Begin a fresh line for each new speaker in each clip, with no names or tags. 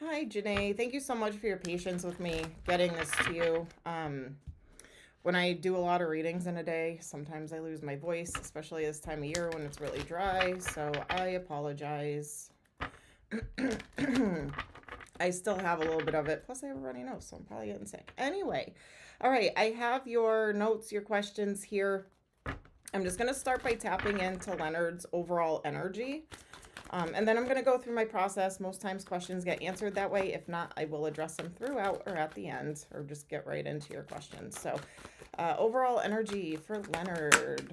Hi, Jannae. Thank you so much for your patience with me getting this to you. When I do a lot of readings in a day, sometimes I lose my voice, especially this time of year when it's really dry. So I apologize. I still have a little bit of it. Plus, I have a runny nose, so I'm probably getting sick. Anyway, all right. I have your notes, your questions here. I'm just going to start by tapping into Leonard's overall energy. And then I'm going to go through my process. Most times questions get answered that way. If not, I will address them throughout or at the end, or just get right into your questions. So overall energy for Leonard.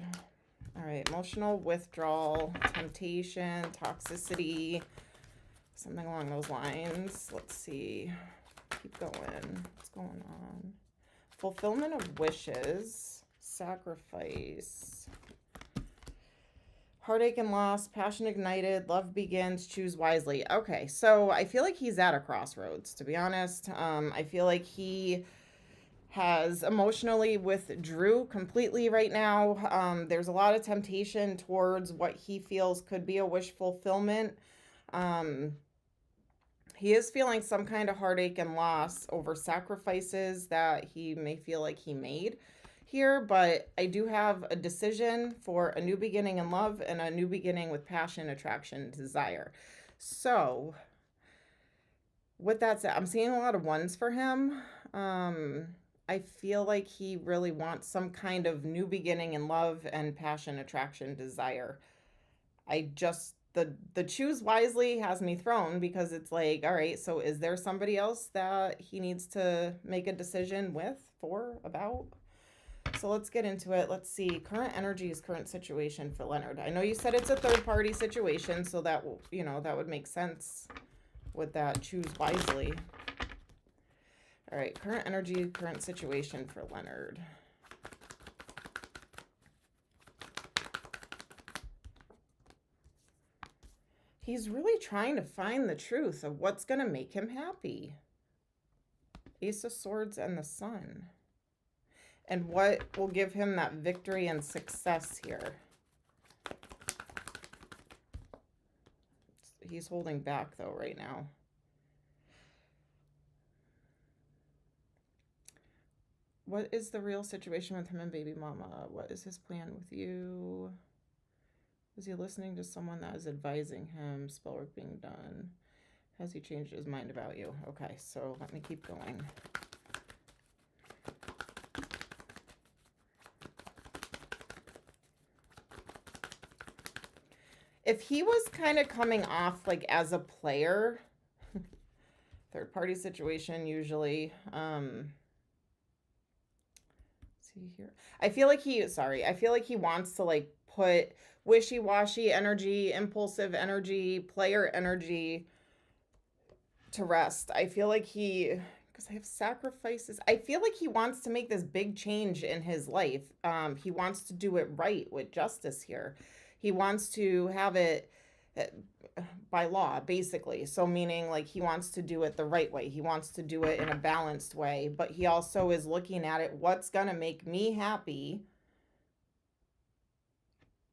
All right, emotional withdrawal, temptation, toxicity, something along those lines. Let's see. Keep going. What's going on? Fulfillment of wishes, sacrifice, heartache and loss, passion ignited, love begins, choose wisely. Okay, so I feel like he's at a crossroads, to be honest. I feel like he has emotionally withdrew completely right now. There's a lot of temptation towards what he feels could be a wish fulfillment. He is feeling some kind of heartache and loss over sacrifices that he may feel like he made here, but I do have a decision for a new beginning in love and a new beginning with passion, attraction, desire. So, with that said, I'm seeing a lot of ones for him. I feel like he really wants some kind of new beginning in love and passion, attraction, desire. I just the choose wisely has me thrown because it's like, all right, so is there somebody else that he needs to make a decision with, for, about? So let's get into it. Let's see. Current energies, current situation for Leonard. I know you said it's a third party situation, so that will, that would make sense with that choose wisely. All right, current energy, current situation for Leonard. He's really trying to find the truth of what's going to make him happy. Ace of Swords and the Sun. And what will give him that victory and success here? He's holding back, though, right now. What is the real situation with him and baby mama? What is his plan with you? Is he listening to someone that is advising him? Spellwork being done. Has he changed his mind about you? Okay, so let me keep going. If he was kind of coming off like as a player, third party situation usually, see here. I feel like he wants to like put wishy-washy energy, impulsive energy, player energy to rest. I feel like because I have sacrifices. I feel like he wants to make this big change in his life. He wants to do it right with justice here. He wants to have it by law, basically. So meaning like he wants to do it the right way. He wants to do it in a balanced way, but he also is looking at it, what's going to make me happy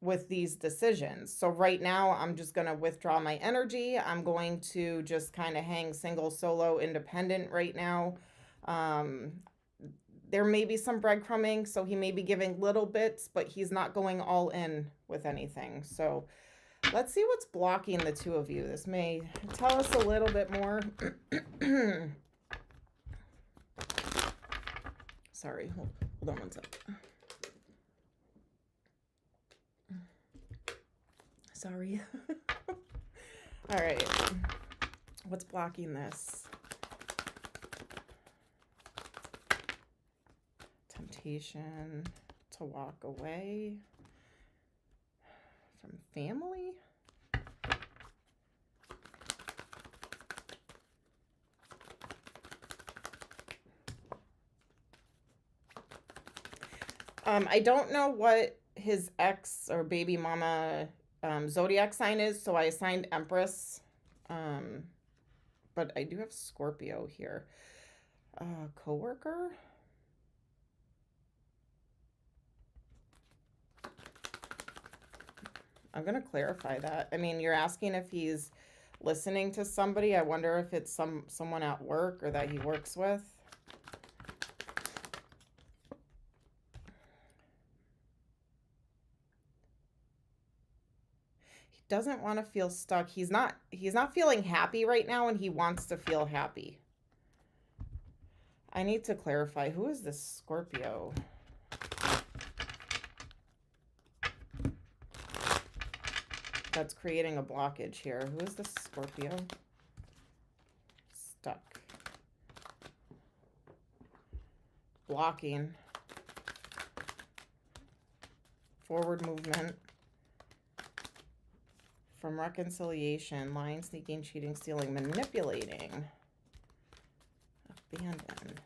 with these decisions. So right now I'm just going to withdraw my energy. I'm going to just kind of hang single, solo, independent right now. There may be some breadcrumbing, so he may be giving little bits, but he's not going all in with anything. So let's see what's blocking the two of you. This may tell us a little bit more. Sorry, hold on one sec. Sorry. All right. What's blocking this? Temptation to walk away from family. I don't know what his ex or baby mama zodiac sign is, so I assigned Empress. But I do have Scorpio here. Coworker? I'm going to clarify that. I mean, you're asking if he's listening to somebody. I wonder if it's someone at work or that he works with. He doesn't want to feel stuck. He's not feeling happy right now, and he wants to feel happy. I need to clarify, who is this Scorpio? That's creating a blockage here. Who is this Scorpio? Stuck. Blocking. Forward movement. From reconciliation. Lying, sneaking, cheating, stealing, manipulating. Abandon.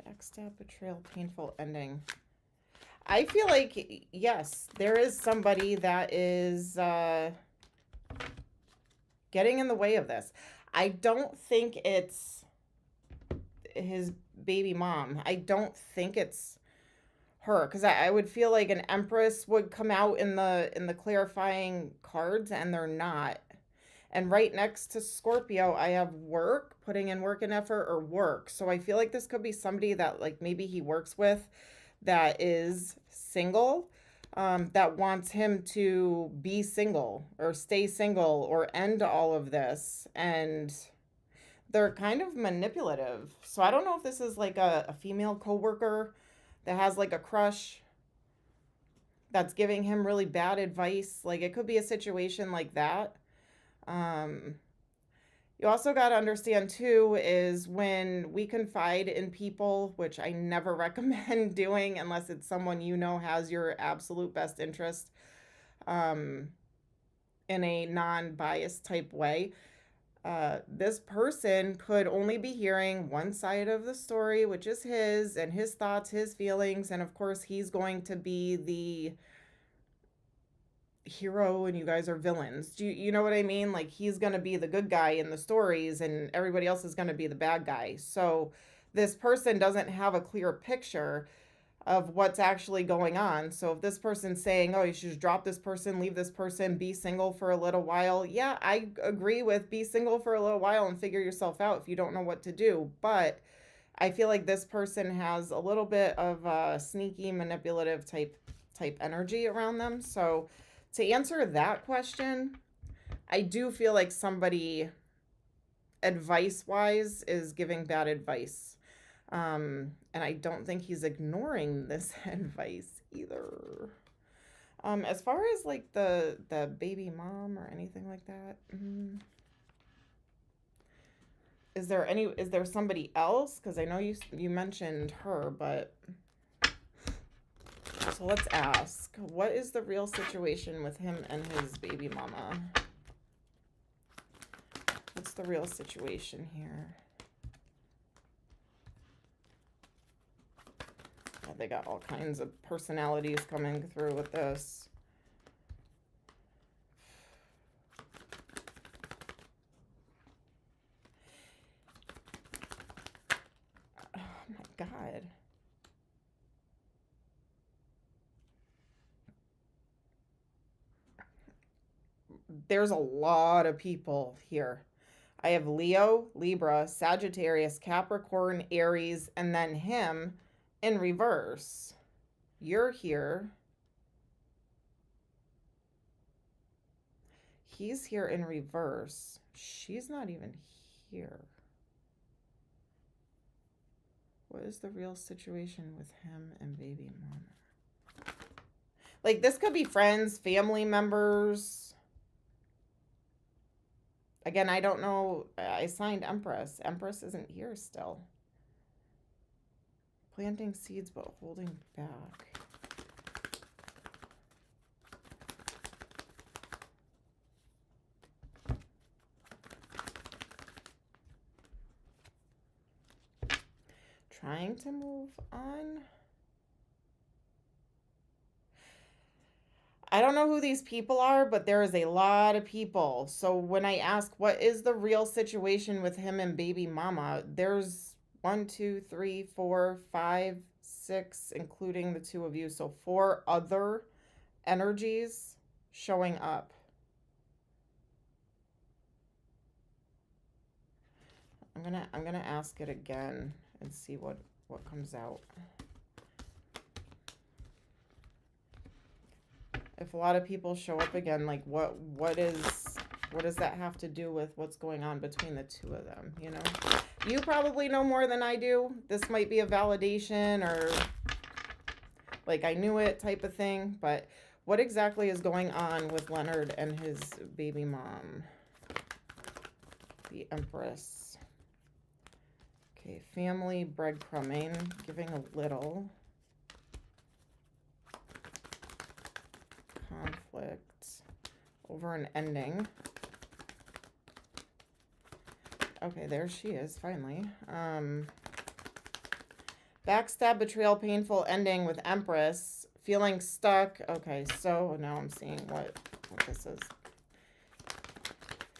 Backstab, betrayal, painful ending. I feel like, yes, there is somebody that is getting in the way of this. I don't think it's his baby mom. I don't think it's her, because I would feel like an Empress would come out in the clarifying cards, and they're not. And right next to Scorpio, I have work, putting in work and effort, or work. So I feel like this could be somebody that like maybe he works with that is single, that wants him to be single or stay single or end all of this. And they're kind of manipulative. So I don't know if this is like a female coworker that has like a crush that's giving him really bad advice. Like it could be a situation like that. You also got to understand too, is when we confide in people, which I never recommend doing unless it's someone you know has your absolute best interest, in a non-biased type way. This person could only be hearing one side of the story, which is his and his thoughts, his feelings, and of course he's going to be the hero and you guys are villains. Do you know what I mean? Like he's going to be the good guy in the stories and everybody else is going to be the bad guy. So this person doesn't have a clear picture of what's actually going on. So if this person's saying, oh, you should just drop this person, leave this person, be single for a little while. Yeah, I agree with be single for a little while and figure yourself out if you don't know what to do. But I feel like this person has a little bit of a sneaky, manipulative type energy around them. So to answer that question, I do feel like somebody advice-wise is giving bad advice. And I don't think he's ignoring this advice either. As far as like the baby mom or anything like that, is there somebody else? Because I know you mentioned her, but so let's ask, what is the real situation with him and his baby mama? What's the real situation here? Yeah, they got all kinds of personalities coming through with this. Oh my God. There's a lot of people here. I have Leo, Libra, Sagittarius, Capricorn, Aries, and then him in reverse. You're here. He's here in reverse. She's not even here. What is the real situation with him and baby mama? Like, this could be friends, family members. Again, I don't know. I signed Empress. Empress isn't here still. Planting seeds, but holding back. Trying to move on. I don't know who these people are, but there is a lot of people. So when I ask what is the real situation with him and baby mama, there's 1, 2, 3, 4, 5, 6, including the 2 of you. So 4 other energies showing up. I'm gonna ask it again and see what comes out. If a lot of people show up again, like what does that have to do with what's going on between the 2 of them, you know? You probably know more than I do. This might be a validation or like I knew it type of thing, but what exactly is going on with Leonard and his baby mom? The Empress. Okay, family breadcrumbing, giving a little. Conflict over an ending. Okay, there she is, finally. Backstab, betrayal, painful ending with Empress. Feeling stuck. Okay, so now I'm seeing what this is.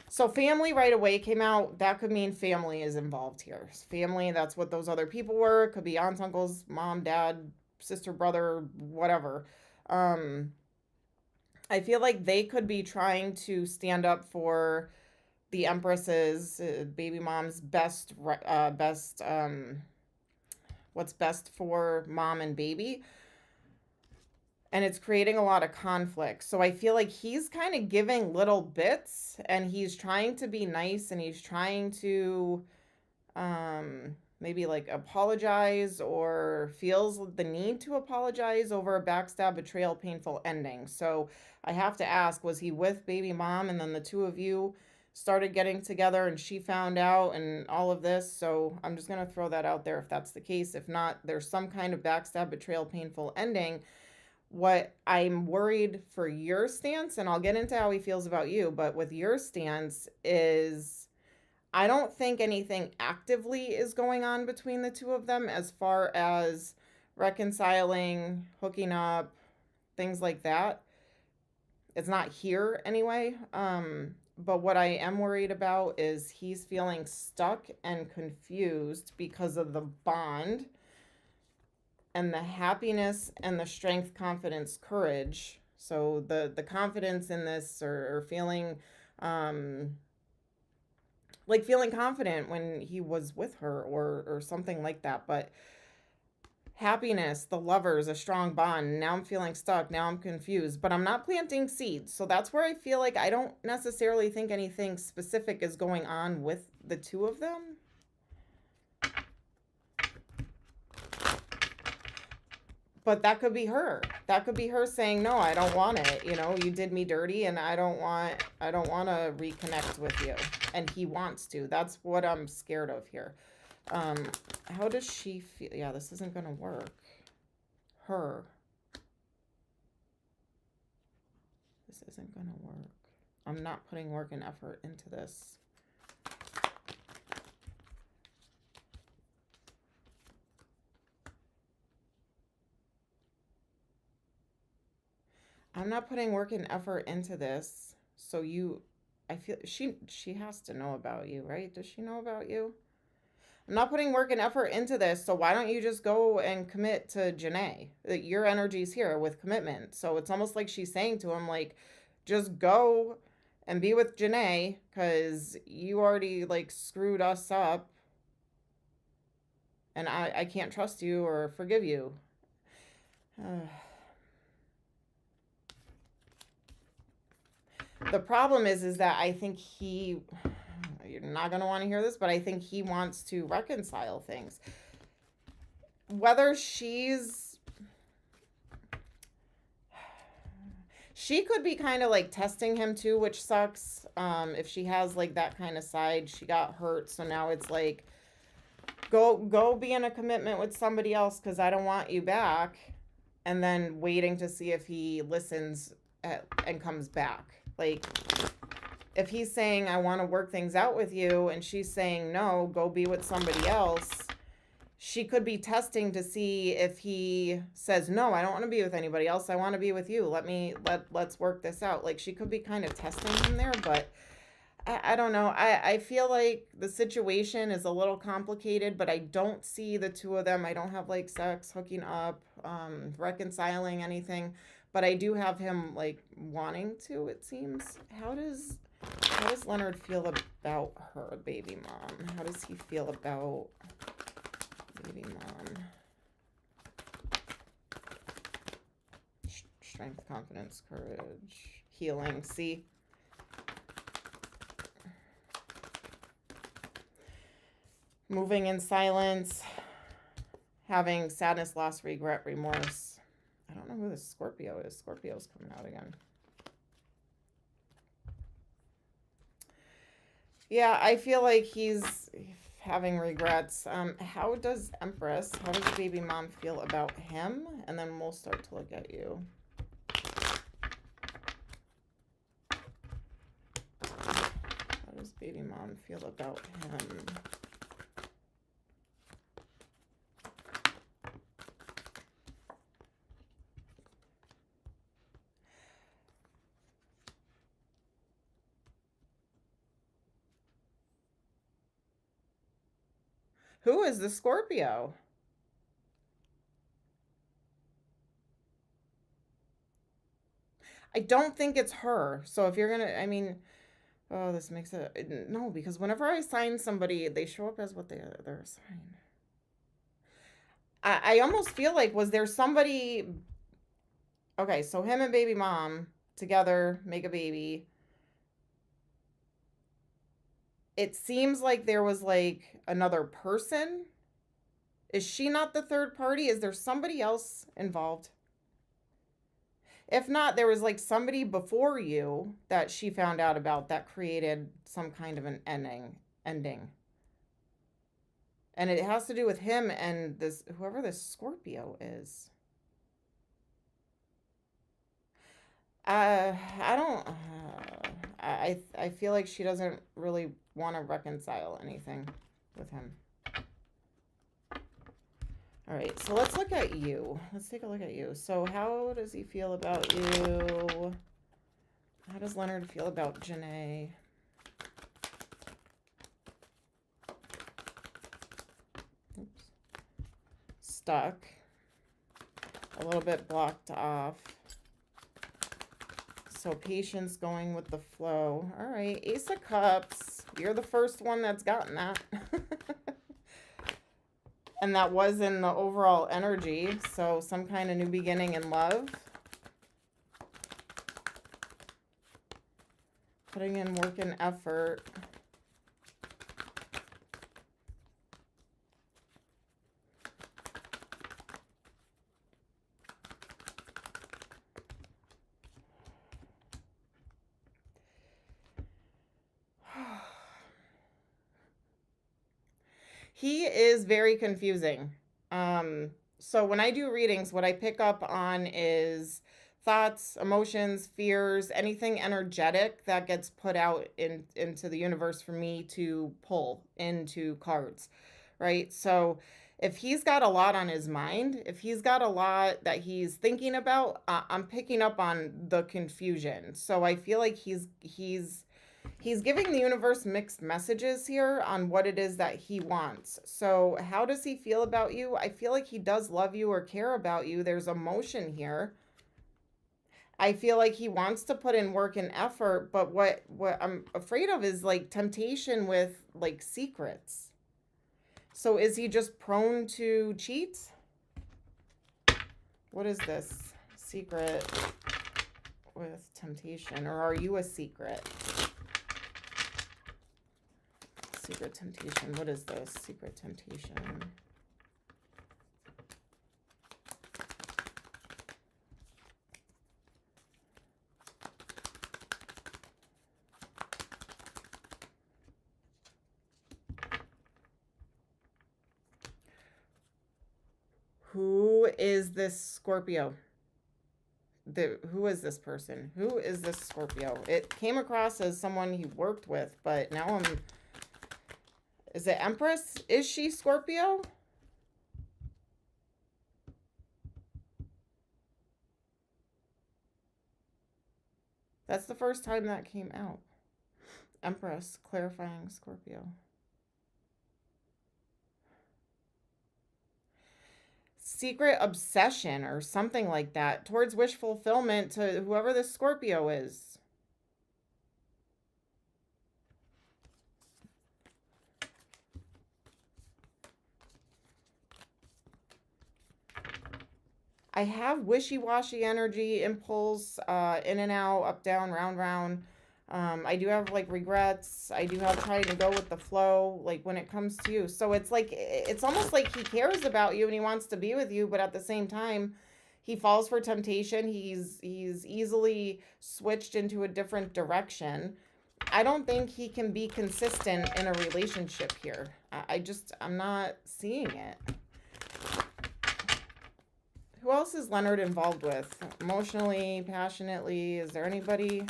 So family right away came out. That could mean family is involved here. Family, that's what those other people were. Could be aunts, uncles, mom, dad, sister, brother, whatever. I feel like they could be trying to stand up for the Empress's baby mom's what's best for mom and baby. And it's creating a lot of conflict. So I feel like he's kind of giving little bits and he's trying to be nice and he's trying to maybe like apologize or feels the need to apologize over a backstab, betrayal, painful ending. So I have to ask, was he with baby mom and then the 2 of you started getting together and she found out and all of this? So I'm just going to throw that out there if that's the case. If not, there's some kind of backstab, betrayal, painful ending. What I'm worried for your stance, and I'll get into how he feels about you, but with your stance is I don't think anything actively is going on between the 2 of them as far as reconciling, hooking up, things like that. It's not here anyway. But what I am worried about is he's feeling stuck and confused because of the bond and the happiness and the strength, confidence, courage. So the confidence in this or feeling like feeling confident when he was with her or something like that. But happiness, the lovers, a strong bond. Now I'm feeling stuck. Now I'm confused, but I'm not planting seeds. So that's where I feel like I don't necessarily think anything specific is going on with the 2 of them. But that could be her. That could be her saying, no, I don't want it. You know, you did me dirty and I don't want to reconnect with you. And he wants to. That's what I'm scared of here. How does she feel? Yeah, this isn't going to work. Her. This isn't going to work. I'm not putting work and effort into this. I'm not putting work and effort into this. So I feel she has to know about you, right? Does she know about you? I'm not putting work and effort into this. So why don't you just go and commit to Jannae? Your energy's here with commitment. So it's almost like she's saying to him, like, just go and be with Jannae because you already like screwed us up. And I can't trust you or forgive you. The problem is that I think you're not going to want to hear this, but I think he wants to reconcile things. Whether she could be kind of like testing him too, which sucks. If she has like that kind of side, she got hurt. So now it's like, go be in a commitment with somebody else because I don't want you back. And then waiting to see if he listens and comes back. Like, if he's saying, I want to work things out with you, and she's saying, no, go be with somebody else, she could be testing to see if he says, no, I don't want to be with anybody else. I want to be with you. Let's work this out. Like, she could be kind of testing him there, but I don't know. I feel like the situation is a little complicated, but I don't see the two of them. I don't have like sex, hooking up, reconciling anything, but I do have him like wanting to, it seems. How does Leonard feel about her baby mom? How does he feel about baby mom? Strength, confidence, courage, healing. See? Moving in silence, having sadness, loss, regret, remorse. I don't know who this Scorpio is. Scorpio's coming out again. Yeah, I feel like he's having regrets. How does baby mom feel about him? And then we'll start to look at you. How does baby mom feel about him? Who is the Scorpio? I don't think it's her. So if you're going to, I mean, oh, this makes it, no, because whenever I sign somebody, they show up as what they're assigned. I almost feel like, was there somebody, okay, so him and baby mom together make a baby. It seems like there was like another person. Is she not the third party? Is there somebody else involved? If not, there was like somebody before you that she found out about that created some kind of an ending. And it has to do with him and this, whoever this Scorpio is. I don't, I feel like she doesn't really want to reconcile anything with him. All right, so let's look at you. Let's take a look at you. So how does he feel about you? How does Leonard feel about Jannae? Oops. Stuck. A little bit blocked off. So patience, going with the flow. All right, Ace of Cups. You're the first one that's gotten that. And that was in the overall energy. So some kind of new beginning in love. Putting in work and effort. He is very confusing. So when I do readings, what I pick up on is thoughts, emotions, fears, anything energetic that gets put out into the universe for me to pull into cards, right? So if he's got a lot on his mind, if he's got a lot that he's thinking about, I'm picking up on the confusion. So I feel like he's giving the universe mixed messages here on what it is that he wants. So how does he feel about you? I feel like he does love you or care about you. There's emotion here. I feel like he wants to put in work and effort, but what I'm afraid of is like temptation with like secrets. So is he just prone to cheat? What is this? Secret with temptation, or are you a secret? Secret temptation. What is this? Secret temptation. Who is this Scorpio? Who is this person? Who is this Scorpio? It came across as someone he worked with, but now is it Empress? Is she Scorpio? That's the first time that came out. Empress, clarifying Scorpio. Secret obsession or something like that towards wish fulfillment to whoever this Scorpio is. I have wishy-washy energy, impulse, in and out, up, down, round, round. I do have like regrets. I do have trying to go with the flow, like when it comes to you. So it's like, it's almost like he cares about you and he wants to be with you, but at the same time, he falls for temptation. He's easily switched into a different direction. I don't think he can be consistent in a relationship here. I'm not seeing it. Who else is Leonard involved with? Emotionally, passionately? Is there anybody?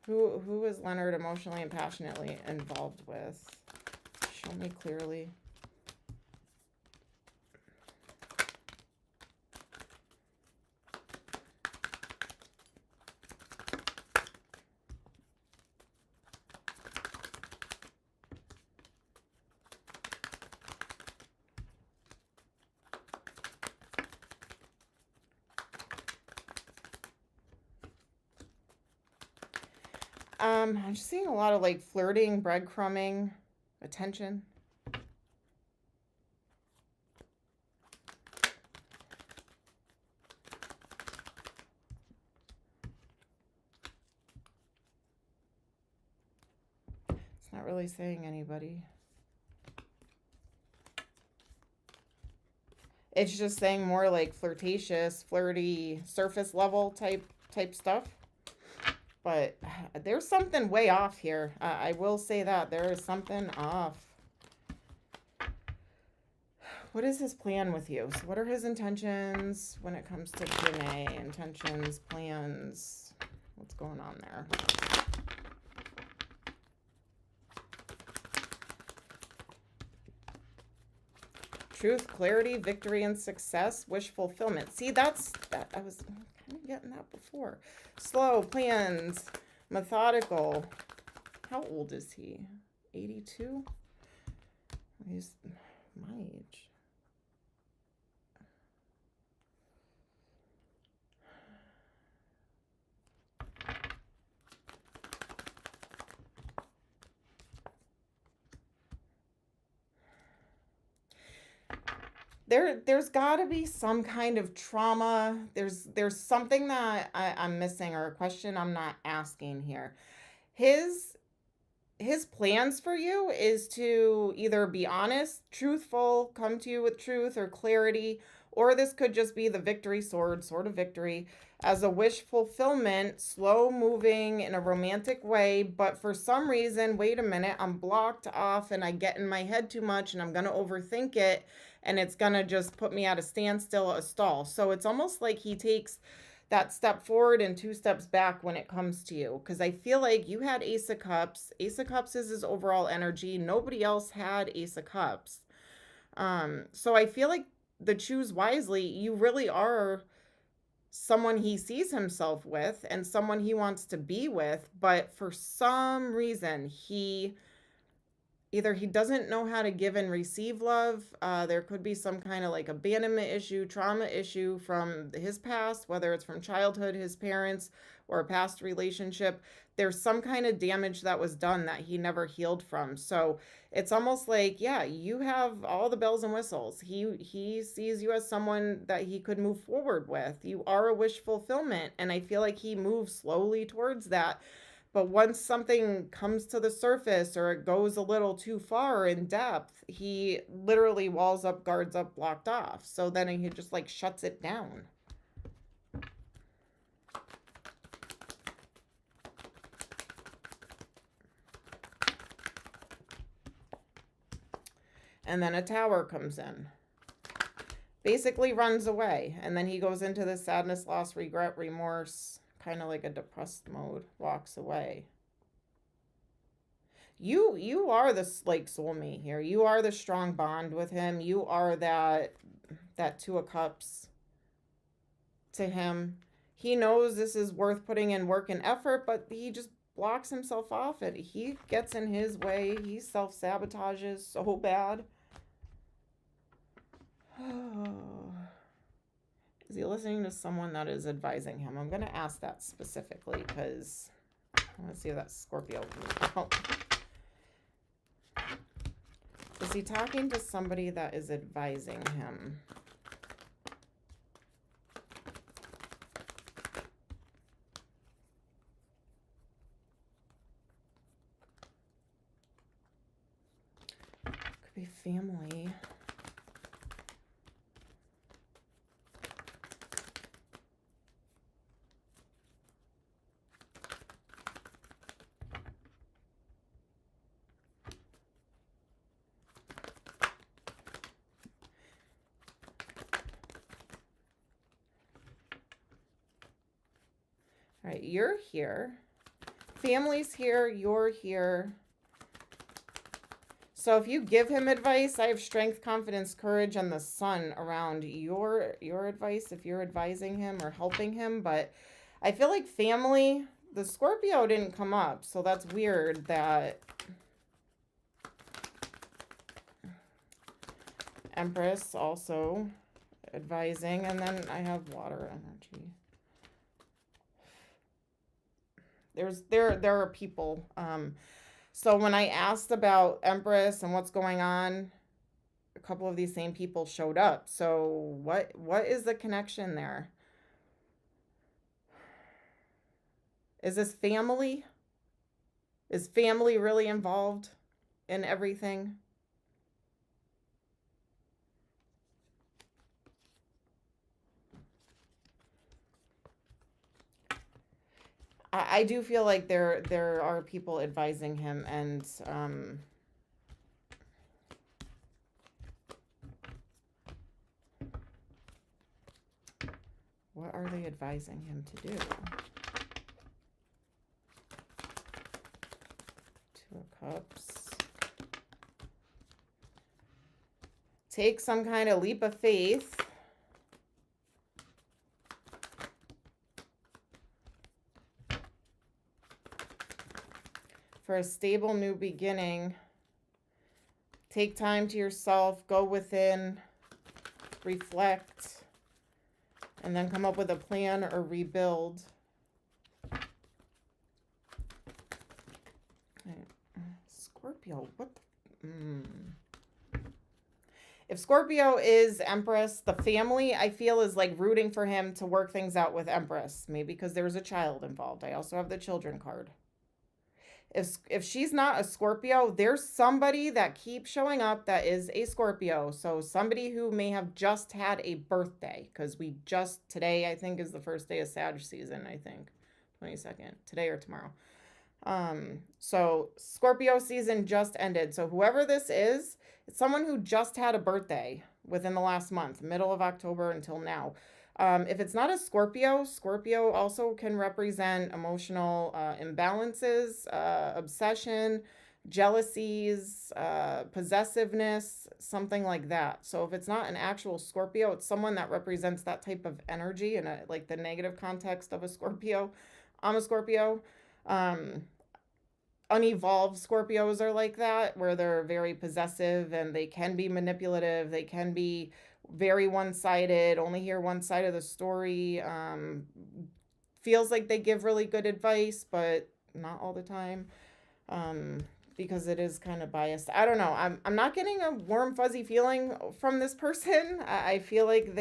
Who is Leonard emotionally and passionately involved with? Show me clearly. I'm just seeing a lot of like flirting, breadcrumbing, attention. It's not really saying anybody. It's just saying more like flirtatious, flirty, surface level type stuff. But there's something way off here. I will say that. There is something off. What is his plan with you? So what are his intentions when it comes to Jannae? Intentions, plans. What's going on there? Truth, clarity, victory, and success. Wish fulfillment. See, that's that. I was kind of getting that before. Slow, plans, methodical. How old is he? 82? He's my age. There's got to be some kind of trauma. There's something that I'm missing, or a question I'm not asking here. His plans for you is to either be honest, truthful, come to you with truth or clarity, or this could just be the victory sword of victory, as a wish fulfillment, slow moving in a romantic way. But for some reason, wait a minute, I'm blocked off and I get in my head too much and I'm going to overthink it. And it's going to just put me at a standstill, a stall. So it's almost like he takes that step forward and 2 steps back when it comes to you. Because I feel like you had Ace of Cups. Ace of Cups is his overall energy. Nobody else had Ace of Cups. So I feel like the choose wisely, you really are someone he sees himself with and someone he wants to be with. But for some reason, either he doesn't know how to give and receive love. There could be some kind of like abandonment issue, trauma issue from his past, whether it's from childhood, his parents, or a past relationship. There's some kind of damage that was done that he never healed from. So it's almost like, yeah, you have all the bells and whistles. He sees you as someone that he could move forward with. You are a wish fulfillment. And I feel like he moves slowly towards that. But once something comes to the surface or it goes a little too far in depth, he literally walls up, guards up, blocked off. So then he just like shuts it down. And then a tower comes in. Basically runs away. And then he goes into the sadness, loss, regret, remorse, kind of like a depressed mode, walks away. You are the like soulmate here. You are the strong bond with him. You are that 2 of Cups to him. He knows this is worth putting in work and effort, but he just blocks himself off. He gets in his way. He self-sabotages so bad. Is he listening to someone that is advising him? I'm going to ask that specifically because I want to see if that Scorpio comes out. Is he talking to somebody that is advising him? Could be family. All right, you're here. Family's here, you're here. So if you give him advice, I have strength, confidence, courage, and the sun around your advice if you're advising him or helping him. But I feel like family, the Scorpio didn't come up, so that's weird that Empress also advising, and then I have water energy. There are people. So when I asked about Empress and what's going on, a couple of these same people showed up. So what is the connection there? Is this family? Is family really involved in everything? I do feel like there are people advising him, and what are they advising him to do? Two of Cups. Take some kind of leap of faith. For a stable new beginning. Take time to yourself, go within, reflect, and then come up with a plan or rebuild. Scorpio, what the... If Scorpio is Empress, the family, I feel, is like rooting for him to work things out with Empress. Maybe because there's a child involved. I also have the children card. If she's not a Scorpio, there's somebody that keeps showing up that is a Scorpio. So somebody who may have just had a birthday, because today, I think, is the first day of Sag season, I think. 22nd, today or tomorrow. So Scorpio season just ended. So whoever this is, it's someone who just had a birthday within the last month, middle of October until now. If it's not a Scorpio, Scorpio also can represent emotional imbalances, obsession, jealousies, possessiveness, something like that. So if it's not an actual Scorpio, it's someone that represents that type of energy in like the negative context of a Scorpio. I'm a Scorpio. Unevolved Scorpios are like that, where they're very possessive and they can be manipulative. They can be very one-sided, only hear one side of the story. Feels like they give really good advice, but not all the time, because it is kind of biased. I don't know. I'm not getting a warm, fuzzy feeling from this person. I feel like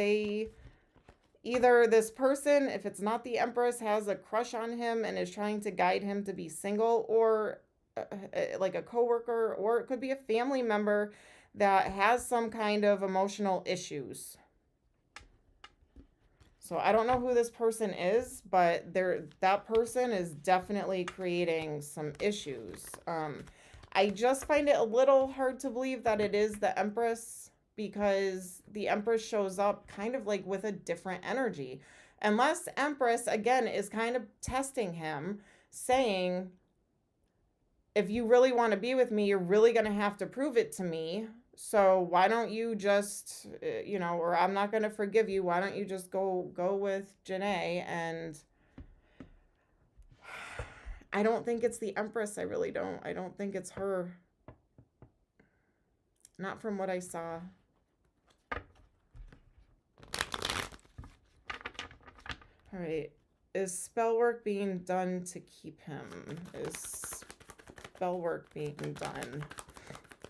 either this person, if it's not the Empress, has a crush on him and is trying to guide him to be single, or like a coworker, or it could be a family member that has some kind of emotional issues. So I don't know who this person is, but that person is definitely creating some issues. I just find it a little hard to believe that it is the Empress, because the Empress shows up kind of like with a different energy. Unless Empress, again, is kind of testing him, saying, if you really want to be with me, you're really going to have to prove it to me. So why don't you just, or I'm not going to forgive you. Why don't you just go with Jannae? And I don't think it's the Empress. I really don't. I don't think it's her. Not from what I saw. All right. Is spell work being done to keep him? Is spell work being done?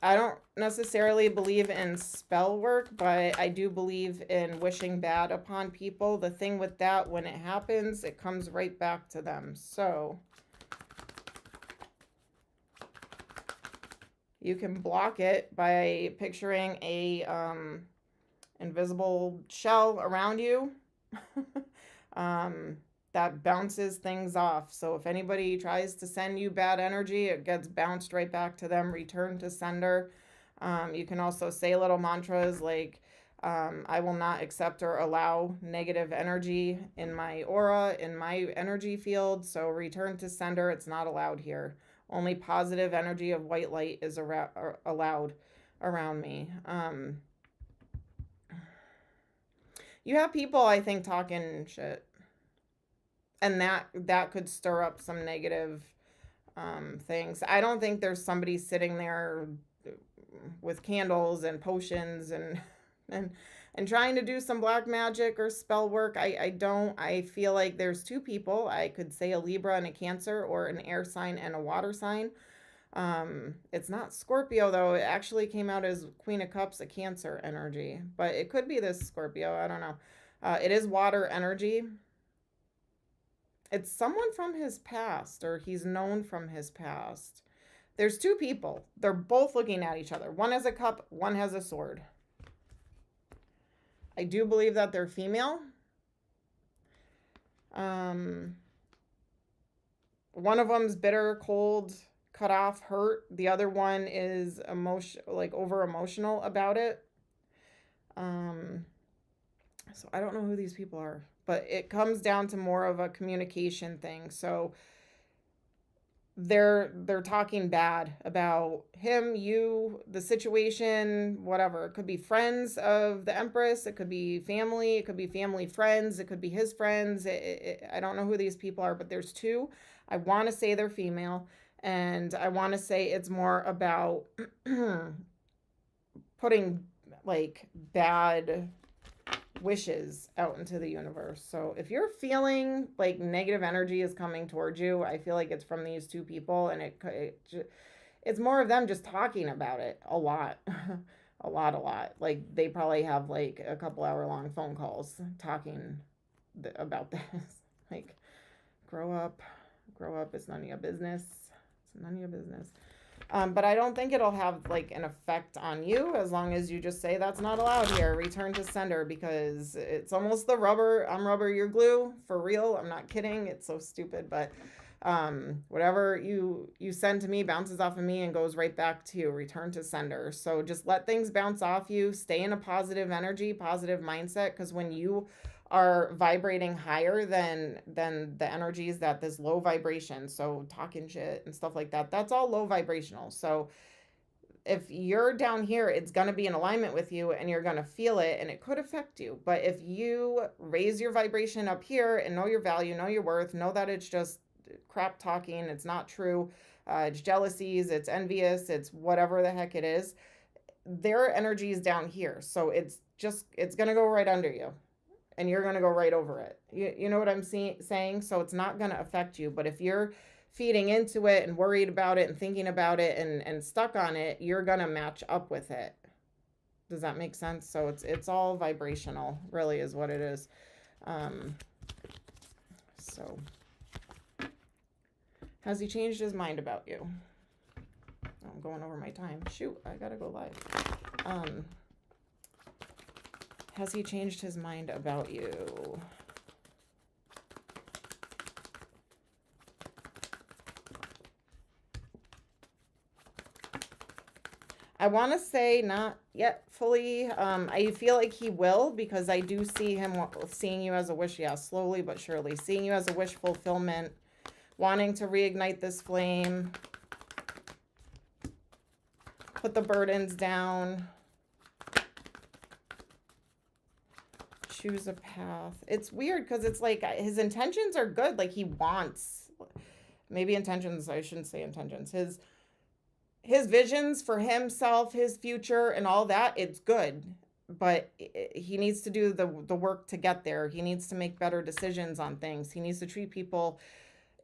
I don't necessarily believe in spell work, but I do believe in wishing bad upon people. The thing with that, when it happens, it comes right back to them. So you can block it by picturing a invisible shell around you that bounces things off. So if anybody tries to send you bad energy, it gets bounced right back to them, return to sender. You can also say little mantras like, I will not accept or allow negative energy in my aura, in my energy field. So return to sender, it's not allowed here. Only positive energy of white light is allowed around me. You have people, I think, talking shit. And that could stir up some negative things. I don't think there's somebody sitting there with candles and potions and trying to do some black magic or spell work. I don't. I feel like there's two people. I could say a Libra and a Cancer, or an air sign and a water sign. It's not Scorpio, though. It actually came out as Queen of Cups, a Cancer energy. But it could be this Scorpio. I don't know. It is water energy. It's someone from his past, or he's known from his past. There's two people. They're both looking at each other. One has a cup, one has a sword. I do believe that they're female. One of them's bitter, cold, cut off, hurt. The other one is over emotional about it. So I don't know who these people are, but it comes down to more of a communication thing. So they're talking bad about him, you, the situation, whatever. It could be friends of the Empress. It could be family. It could be family friends. It could be his friends. I don't know who these people are, but there's two. I want to say they're female, and I want to say it's more about putting like bad wishes out into the universe. So if you're feeling like negative energy is coming towards you, I feel like it's from these two people, and it's more of them just talking about it a lot. a lot. Like they probably have like a couple hour long phone calls talking about this. Like, grow up, it's none of your business. It's none of your business. But I don't think it'll have like an effect on you, as long as you just say that's not allowed here. Return to sender, because it's almost the rubber. I'm rubber, you're glue. For real. I'm not kidding. It's so stupid. But whatever you send to me bounces off of me and goes right back to you. Return to sender. So just let things bounce off you. Stay in a positive energy, positive mindset, because when you are vibrating higher than the energies that this low vibration, so talking shit and stuff like that, that's all low vibrational. So if you're down here, it's going to be in alignment with you, and you're going to feel it, and it could affect you. But if you raise your vibration up here and know your value, know your worth, know that it's just crap talking, it's not true, it's jealousies, it's envious, it's whatever the heck it is, their energy is down here. So it's going to go right under you, and you're going to go right over it. You know what I'm saying? So it's not going to affect you. But if you're feeding into it and worried about it and thinking about it and stuck on it, you're going to match up with it. Does that make sense? So it's all vibrational, really, is what it is. So has he changed his mind about you? I'm going over my time. Shoot, I got to go live. Has he changed his mind about you? I want to say not yet fully. I feel like he will, because I do see him seeing you as a wish. Yeah, slowly but surely. Seeing you as a wish fulfillment. Wanting to reignite this flame. Put the burdens down. Choose a path. It's weird, because it's like his intentions are good. Like he wants, maybe intentions, I shouldn't say intentions, his visions for himself, his future and all that, it's good. But he needs to do the work to get there. He needs to make better decisions on things. He needs to treat people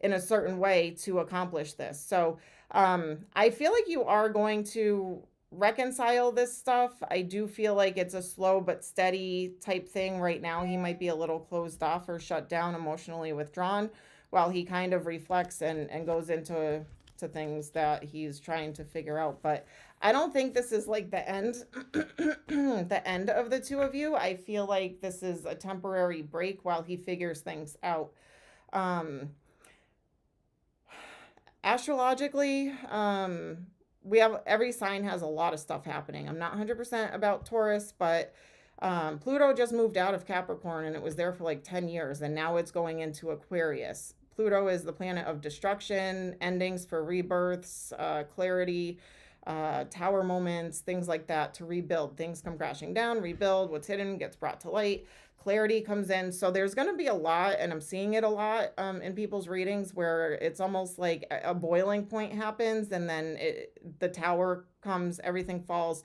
in a certain way to accomplish this. So I feel like you are going to reconcile this stuff. I do feel like it's a slow but steady type thing right now. He might be a little closed off or shut down, emotionally withdrawn, while he kind of reflects and goes into things that he's trying to figure out. But I don't think this is like the end the end of the two of you. I feel like this is a temporary break while he figures things out. Astrologically, we have, every sign has a lot of stuff happening. I'm not 100% about Taurus, but Pluto just moved out of Capricorn and it was there for like 10 years and now it's going into Aquarius. Pluto is the planet of destruction, endings for rebirths, clarity, tower moments, things like that, to rebuild. Things come crashing down, rebuild. What's hidden gets brought to light. Clarity comes in. So there's going to be a lot, and I'm seeing it a lot in people's readings, where it's almost like a boiling point happens and then the tower comes, everything falls.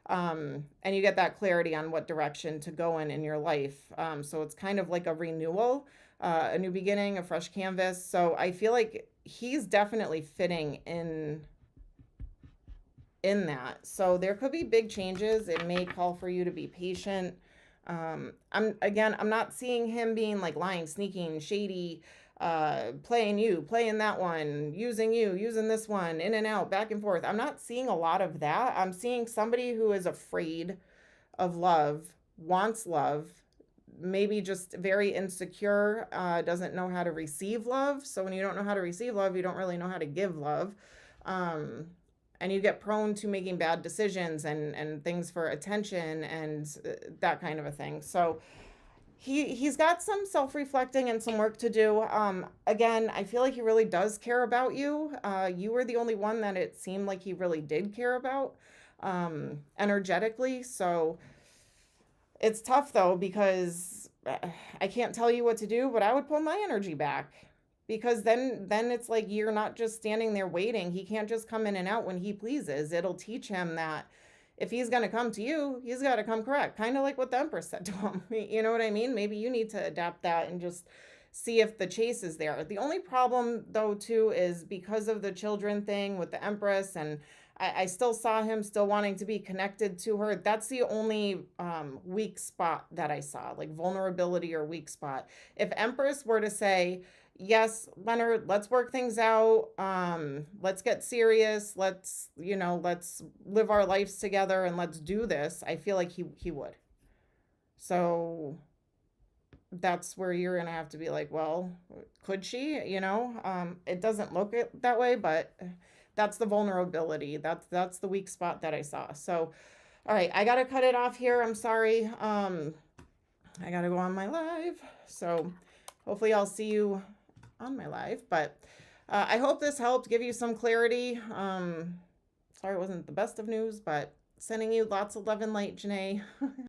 And you get that clarity on what direction to go in your life. So it's kind of like a renewal, a new beginning, a fresh canvas. So I feel like he's definitely fitting in that. So there could be big changes. It may call for you to be patient. I'm not seeing him being like lying, sneaking, shady, playing you, playing that one, using you, using this one, in and out, back and forth. I'm not seeing a lot of that. I'm seeing somebody who is afraid of love, wants love, maybe just very insecure, doesn't know how to receive love. So when you don't know how to receive love, you don't really know how to give love. And you get prone to making bad decisions and things for attention and that kind of a thing. So he's got some self-reflecting and some work to do. Again, I feel like he really does care about you. You were the only one that it seemed like he really did care about, energetically. So it's tough though, because I can't tell you what to do, but I would pull my energy back. Because then it's like you're not just standing there waiting. He can't just come in and out when he pleases. It'll teach him that if he's going to come to you, he's got to come correct. Kind of like what the Empress said to him. You know what I mean? Maybe you need to adapt that and just see if the chase is there. The only problem though too is because of the children thing with the Empress, and I still saw him still wanting to be connected to her. That's the only weak spot that I saw, like vulnerability or weak spot. If Empress were to say, yes, Leonard, let's work things out. Let's get serious. Let's live our lives together and let's do this. I feel like he would. So that's where you're going to have to be like, well, could she, it doesn't look that way, but that's the vulnerability. That's the weak spot that I saw. So, all right, I got to cut it off here. I'm sorry. I got to go on my live. So hopefully I'll see you on my live, but I hope this helped give you some clarity. Sorry it wasn't the best of news, but sending you lots of love and light, Jannae.